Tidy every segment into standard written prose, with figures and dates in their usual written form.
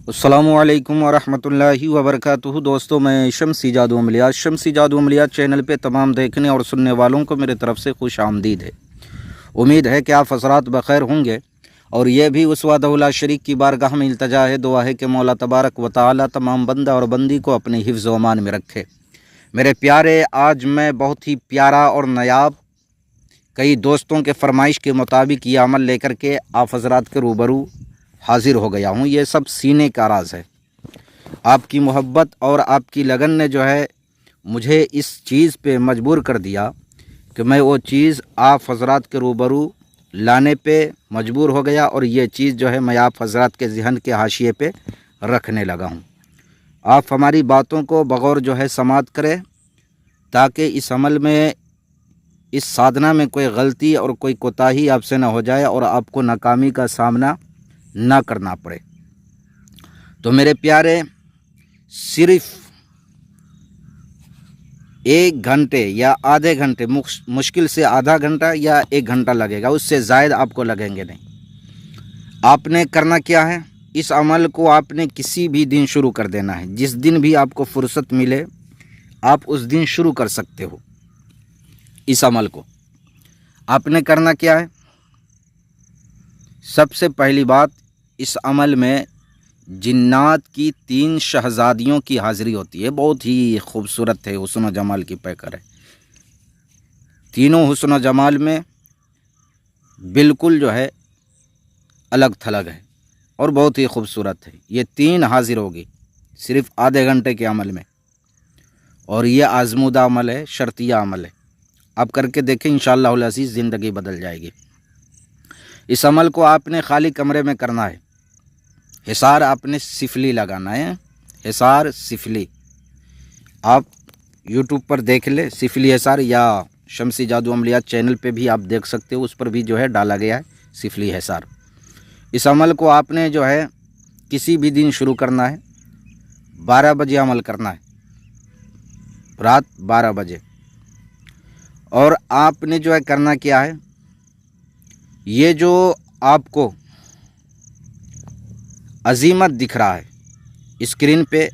السلام علیکم ورحمۃ اللہ وبرکاتہ۔ دوستوں، میں شمسی جادو عملیات چینل پہ تمام دیکھنے اور سننے والوں کو میرے طرف سے خوش آمدید ہے۔ امید ہے کہ آپ حضرات بخیر ہوں گے، اور یہ بھی اس وحدہ لا شریک کی بارگاہ میں التجا ہے، دعا ہے کہ مولا تبارک و تعالی تمام بندہ اور بندی کو اپنے حفظ و امان میں رکھے۔ میرے پیارے، آج میں بہت ہی پیارا اور نایاب کئی دوستوں کے فرمائش کے مطابق یہ عمل لے کر کے آپ حضرات کے روبرو حاضر ہو گیا ہوں۔ یہ سب سینے کا راز ہے۔ آپ کی محبت اور آپ کی لگن نے جو ہے مجھے اس چیز پہ مجبور کر دیا کہ میں وہ چیز آپ حضرات کے روبرو لانے پہ مجبور ہو گیا، اور یہ چیز جو ہے میں آپ حضرات کے ذہن کے حاشیے پہ رکھنے لگا ہوں۔ آپ ہماری باتوں کو بغور جو ہے سماعت کریں، تاکہ اس عمل میں، اس سادھنا میں کوئی غلطی اور کوئی کوتاہی آپ سے نہ ہو جائے اور آپ کو ناکامی کا سامنا نہ کرنا پڑے۔ تو میرے پیارے، صرف 1 گھنٹے یا آدھے گھنٹے، مشکل سے آدھا گھنٹہ یا 1 گھنٹہ لگے گا، اس سے زائد آپ کو لگیں گے نہیں۔ آپ نے کرنا کیا ہے، اس عمل کو آپ نے کسی بھی دن شروع کر دینا ہے۔ جس دن بھی آپ کو فرصت ملے، آپ اس دن شروع کر سکتے ہو اس عمل کو۔ آپ نے کرنا کیا ہے، سب سے پہلی بات، اس عمل میں جنات کی 3 شہزادیوں کی حاضری ہوتی ہے۔ بہت ہی خوبصورت ہے، حسن و جمال کی پیکر ہے۔ تینوں حسن و جمال میں بالکل جو ہے الگ تھلگ ہے اور بہت ہی خوبصورت ہے۔ یہ 3 حاضر ہوگی صرف آدھے گھنٹے کے عمل میں، اور یہ آزمودہ عمل ہے، شرطیہ عمل ہے۔ آپ کر کے دیکھیں، انشاءاللہ العزیز زندگی بدل جائے گی۔ اس عمل کو آپ نے خالی کمرے میں کرنا ہے۔ حصار آپ نے سفلی لگانا ہے، حصار سفلی۔ آپ یوٹیوب پر دیکھ لیں، سفلی حصار، یا شمسی جادو عملیات چینل پہ بھی آپ دیکھ سکتے ہو، اس پر بھی جو ہے ڈالا گیا ہے سفلی حصار۔ اس عمل کو آپ نے جو ہے کسی بھی دن شروع کرنا ہے، 12 بجے عمل کرنا ہے، رات 12 بجے۔ اور آپ نے جو ہے کرنا کیا ہے، یہ جو آپ کو عظیمت دکھ رہا ہے اسکرین پہ،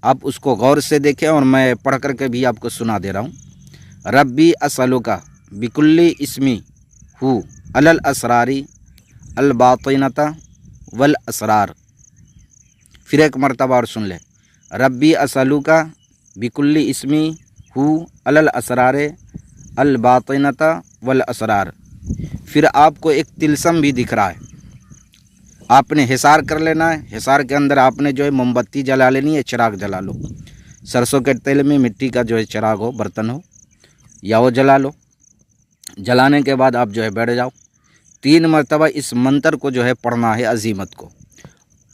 آپ اس کو غور سے دیکھیں، اور میں پڑھ کر کے بھی آپ کو سنا دے رہا ہوں۔ ربی اسألک بکل اسمی ہو علی الاسراری الباطنۃ والاسرار۔ پھر ایک مرتبہ اور سن لیں، ربی اسألک بکل اسمی ہو علی الاسرار الباطنۃ والاسرار۔ پھر آپ کو ایک طلسم بھی دکھ رہا ہے، آپ نے حصار کر لینا ہے۔ حصار کے اندر آپ نے جو ہے موم بتی جلا لینی ہے، چراغ جلا لو۔ سرسوں کے تیل میں مٹی کا جو ہے چراغ ہو، برتن ہو، یا وہ جلا لو۔ جلانے کے بعد آپ جو ہے بیٹھ جاؤ۔ 3 مرتبہ اس منتر کو جو ہے پڑھنا ہے، عظیمت کو۔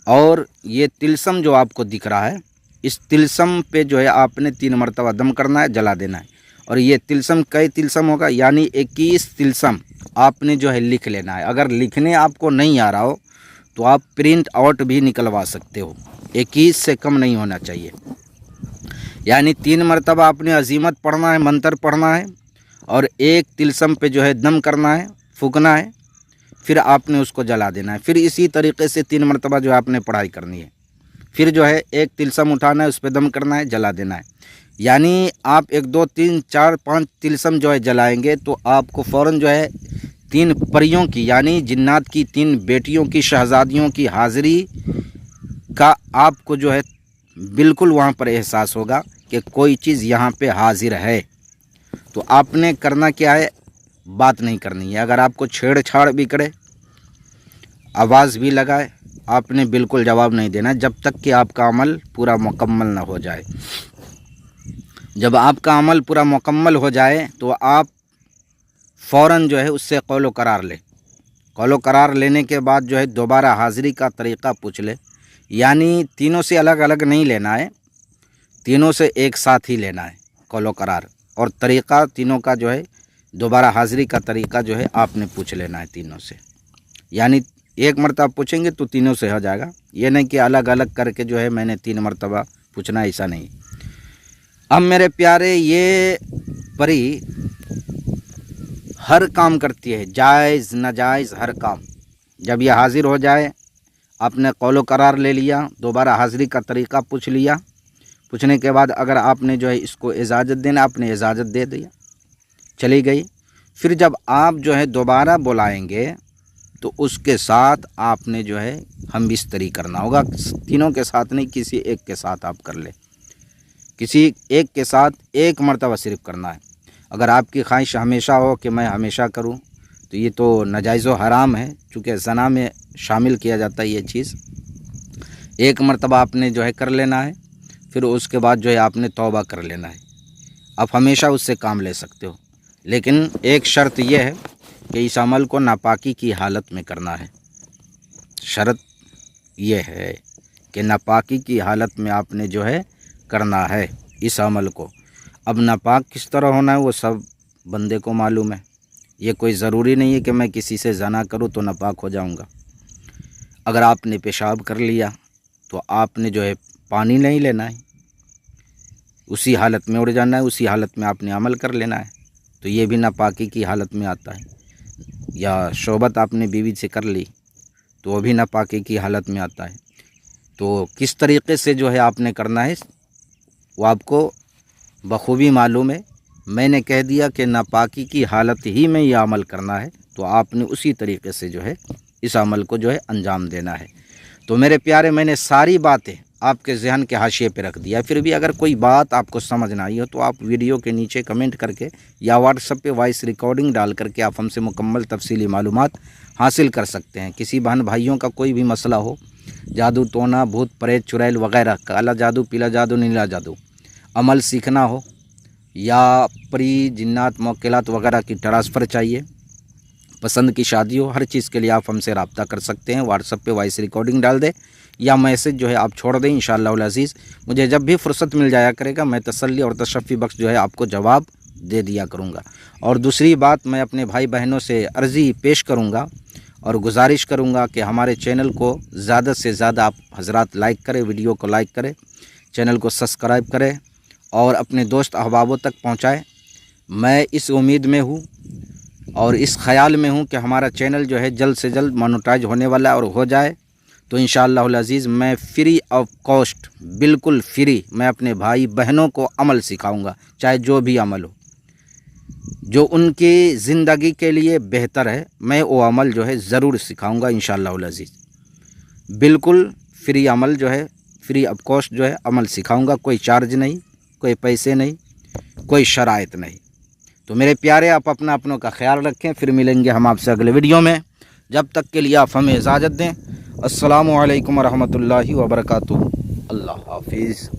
اور یہ طلسم جو آپ کو دکھ رہا ہے، اس طلسم پہ جو ہے آپ نے 3 مرتبہ دم کرنا ہے، جلا دینا ہے۔ اور یہ طلسم کئی طلسم ہوگا، یعنی 21 طلسم آپ نے جو ہے لکھ لینا ہے۔ اگر لکھنے آپ کو نہیں آ رہا ہو تو آپ پرنٹ آؤٹ بھی نکلوا سکتے ہو، 21 سے کم نہیں ہونا چاہیے۔ یعنی 3 مرتبہ آپ نے عظیمت پڑھنا ہے، منتر پڑھنا ہے، اور ایک طلسم پہ جو ہے دم کرنا ہے، پھونکنا ہے، پھر آپ نے اس کو جلا دینا ہے۔ پھر اسی طریقے سے 3 مرتبہ جو آپ نے پڑھائی کرنی ہے۔ پھر جو ہے ایک طلسم اٹھانا ہے، اس پہ دم کرنا ہے، جلا دینا ہے۔ یعنی آپ 1 2 3 4 5 طلسم جو ہے جلائیں گے تو آپ کو فوراً جو ہے 3 پریوں کی، یعنی جنات کی 3 بیٹیوں کی، شہزادیوں کی حاضری کا آپ کو جو ہے بالکل وہاں پر احساس ہوگا کہ کوئی چیز یہاں پہ حاضر ہے۔ تو آپ نے کرنا کیا ہے، بات نہیں کرنی ہے۔ اگر آپ کو چھیڑ چھاڑ بھی کرے، آواز بھی لگائے، آپ نے بالکل جواب نہیں دینا جب تک کہ آپ کا عمل پورا مکمل نہ ہو جائے۔ جب آپ کا عمل پورا مکمل ہو جائے تو آپ فوراً جو ہے اس سے قول و قرار لے۔ قول و قرار لینے کے بعد جو ہے دوبارہ حاضری کا طریقہ پوچھ لے، یعنی تینوں سے الگ الگ نہیں لینا ہے، تینوں سے ایک ساتھ ہی لینا ہے قول و قرار۔ اور طریقہ تینوں کا جو ہے، دوبارہ حاضری کا طریقہ جو ہے آپ نے پوچھ لینا ہے تینوں سے۔ یعنی ایک مرتبہ پوچھیں گے تو تینوں سے ہو جائے گا، یہ نہیں کہ الگ الگ کر کے جو ہے میں نے 3 مرتبہ پوچھنا، ایسا نہیں۔ اب میرے پیارے، یہ پری ہر کام کرتی ہے، جائز ناجائز ہر کام۔ جب یہ حاضر ہو جائے، آپ نے قول و قرار لے لیا، دوبارہ حاضری کا طریقہ پوچھ لیا، پوچھنے کے بعد اگر آپ نے جو ہے اس کو اجازت دینا، آپ نے اجازت دے دیا، چلی گئی۔ پھر جب آپ جو ہے دوبارہ بلائیں گے تو اس کے ساتھ آپ نے جو ہے ہم بستری کرنا ہوگا، تینوں کے ساتھ نہیں، کسی ایک کے ساتھ آپ کر لیں، کسی ایک کے ساتھ ایک مرتبہ صرف کرنا ہے۔ اگر آپ کی خواہش ہمیشہ ہو کہ میں ہمیشہ کروں تو یہ تو ناجائز و حرام ہے، چونکہ زنا میں شامل کیا جاتا ہے یہ چیز۔ ایک مرتبہ آپ نے جو ہے کر لینا ہے، پھر اس کے بعد جو ہے آپ نے توبہ کر لینا ہے، آپ ہمیشہ اس سے کام لے سکتے ہو، لیکن ایک شرط یہ ہے کہ اس عمل کو ناپاکی کی حالت میں کرنا ہے۔ شرط یہ ہے کہ ناپاکی کی حالت میں آپ نے جو ہے کرنا ہے اس عمل کو۔ اب ناپاک کس طرح ہونا ہے وہ سب بندے کو معلوم ہے، یہ کوئی ضروری نہیں ہے کہ میں کسی سے زنا کروں تو ناپاک ہو جاؤں گا۔ اگر آپ نے پیشاب کر لیا تو آپ نے جو ہے پانی نہیں لینا ہے، اسی حالت میں اڑ جانا ہے، اسی حالت میں آپ نے عمل کر لینا ہے، تو یہ بھی ناپاکی کی حالت میں آتا ہے۔ یا شوبت آپ نے بیوی سے کر لی تو وہ بھی ناپاکی کی حالت میں آتا ہے۔ تو کس طریقے سے جو ہے آپ نے کرنا ہے وہ آپ کو بخوبی معلوم ہے۔ میں نے کہہ دیا کہ ناپاکی کی حالت ہی میں یہ عمل کرنا ہے، تو آپ نے اسی طریقے سے جو ہے اس عمل کو جو ہے انجام دینا ہے۔ تو میرے پیارے، میں نے ساری باتیں آپ کے ذہن کے حاشیے پہ رکھ دیا، پھر بھی اگر کوئی بات آپ کو سمجھ نہ آئی ہو تو آپ ویڈیو کے نیچے کمنٹ کر کے یا واٹس ایپ پہ وائس ریکارڈنگ ڈال کر کے آپ ہم سے مکمل تفصیلی معلومات حاصل کر سکتے ہیں۔ کسی بہن بھائیوں کا کوئی بھی مسئلہ ہو، جادو ٹونا، بھوت پریت چڑیل وغیرہ، کالا جادو، پیلا جادو، نیلا جادو، عمل سیکھنا ہو، یا پری جنات موکلات وغیرہ کی ٹرانسفر چاہیے، پسند کی شادی ہو، ہر چیز کے لیے آپ ہم سے رابطہ کر سکتے ہیں۔ واٹس ایپ پہ وائس ریکارڈنگ ڈال دیں یا میسج جو ہے آپ چھوڑ دیں، انشاءاللہ العزیز مجھے جب بھی فرصت مل جایا کرے گا میں تسلی اور تشفی بخش جو ہے آپ کو جواب دے دیا کروں گا۔ اور دوسری بات، میں اپنے بھائی بہنوں سے عرضی پیش کروں گا اور گزارش کروں گا کہ ہمارے چینل کو زیادہ سے زیادہ آپ حضرات لائک کریں، ویڈیو کو لائک کریں، چینل کو سبسکرائب کریں اور اپنے دوست احبابوں تک پہنچائیں۔ میں اس امید میں ہوں اور اس خیال میں ہوں کہ ہمارا چینل جو ہے جلد سے جلد مونیٹائز ہونے والا ہے، اور ہو جائے تو انشاءاللہ العزیز میں فری آف کاسٹ، بالکل فری، میں اپنے بھائی بہنوں کو عمل سکھاؤں گا، چاہے جو بھی عمل ہو، جو ان کی زندگی کے لیے بہتر ہے، میں وہ عمل جو ہے ضرور سکھاؤں گا انشاءاللہ العزیز۔ بالکل فری عمل جو ہے، فری آف کاسٹ جو ہے عمل سکھاؤں گا، کوئی چارج نہیں، کوئی پیسے نہیں، کوئی شرائط نہیں۔ تو میرے پیارے، آپ اپنوں کا خیال رکھیں، پھر ملیں گے ہم آپ سے اگلے ویڈیو میں، جب تک کے لیے آپ ہمیں اجازت دیں۔ السلام علیکم ورحمۃ اللہ وبرکاتہ۔ اللہ حافظ۔